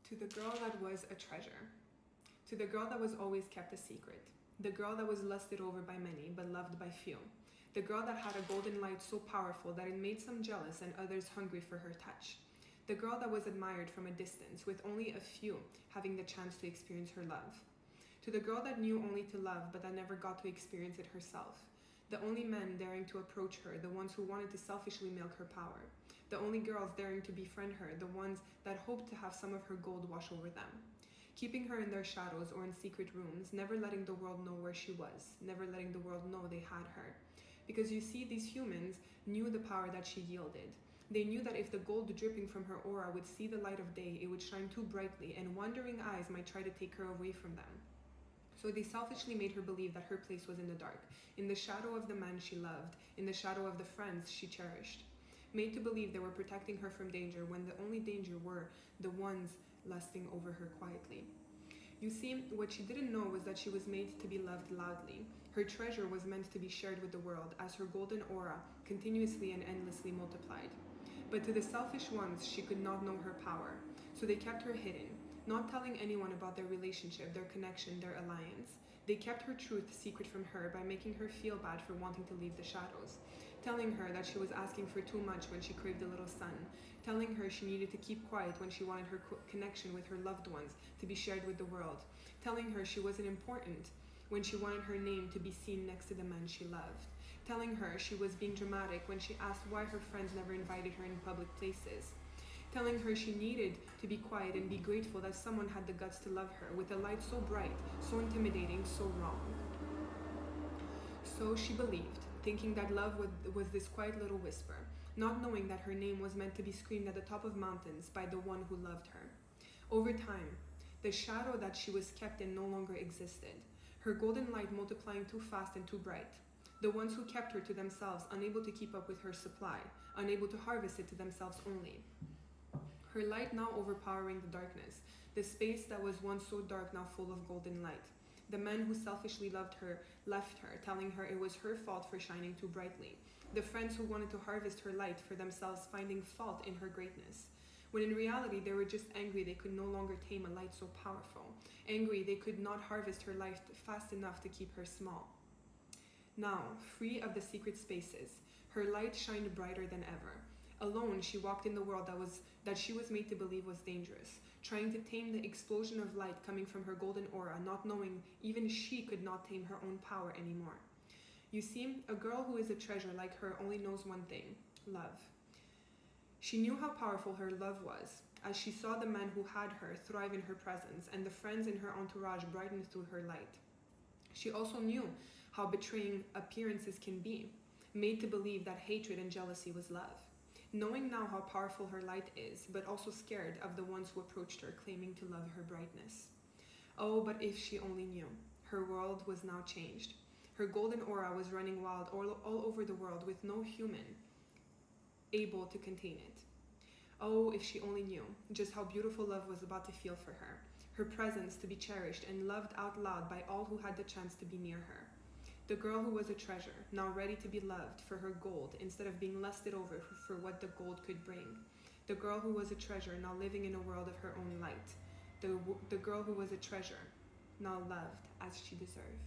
To the girl that was a treasure. To the girl that was always kept a secret. The girl that was lusted over by many, but loved by few. The girl that had a golden light so powerful that it made some jealous and others hungry for her touch. The girl that was admired from a distance, with only a few having the chance to experience her love. To the girl that knew only to love, but that never got to experience it herself. The only men daring to approach her, the ones who wanted to selfishly milk her power. The only girls daring to befriend her, the ones that hoped to have some of her gold wash over them. Keeping her in their shadows or in secret rooms, never letting the world know where she was, never letting the world know they had her. Because you see, these humans knew the power that she yielded. They knew that if the gold dripping from her aura would see the light of day, it would shine too brightly, and wandering eyes might try to take her away from them. So they selfishly made her believe that her place was in the dark, in the shadow of the man she loved, in the shadow of the friends she cherished. Made to believe they were protecting her from danger when the only danger were the ones lusting over her quietly. You see, what she didn't know was that she was made to be loved loudly. Her treasure was meant to be shared with the world as her golden aura continuously and endlessly multiplied. But to the selfish ones, she could not know her power, so they kept her hidden, not telling anyone about their relationship, their connection, their alliance. They kept her truth secret from her by making her feel bad for wanting to leave the shadows, telling her that she was asking for too much when she craved a little sun, telling her she needed to keep quiet when she wanted her connection with her loved ones to be shared with the world, telling her she wasn't important when she wanted her name to be seen next to the man she loved, telling her she was being dramatic when she asked why her friends never invited her in public places, telling her she needed to be quiet and be grateful that someone had the guts to love her with a light so bright, so intimidating, so wrong. So she believed, thinking that love was this quiet little whisper, not knowing that her name was meant to be screamed at the top of mountains by the one who loved her. Over time, the shadow that she was kept in no longer existed, her golden light multiplying too fast and too bright. The ones who kept her to themselves, unable to keep up with her supply, unable to harvest it to themselves only. Her light now overpowering the darkness, the space that was once so dark now full of golden light. The men who selfishly loved her left her, telling her it was her fault for shining too brightly. The friends who wanted to harvest her light for themselves, finding fault in her greatness. When in reality they were just angry they could no longer tame a light so powerful. Angry they could not harvest her light fast enough to keep her small. Now, free of the secret spaces, her light shined brighter than ever. Alone, she walked in the world that she was made to believe was dangerous, trying to tame the explosion of light coming from her golden aura, not knowing even she could not tame her own power anymore. You see, a girl who is a treasure like her only knows one thing: love. She knew how powerful her love was, as she saw the men who had her thrive in her presence and the friends in her entourage brighten through her light. She also knew how betraying appearances can be, made to believe that hatred and jealousy was love. Knowing now how powerful her light is, but also scared of the ones who approached her claiming to love her brightness. Oh, but if she only knew. Her world was now changed. Her golden aura was running wild all over the world with no human able to contain it. Oh, if she only knew just how beautiful love was about to feel for her. Her presence to be cherished and loved out loud by all who had the chance to be near her. The girl who was a treasure, now ready to be loved for her gold instead of being lusted over for what the gold could bring. The girl who was a treasure, now living in a world of her own light. The girl who was a treasure, now loved as she deserved.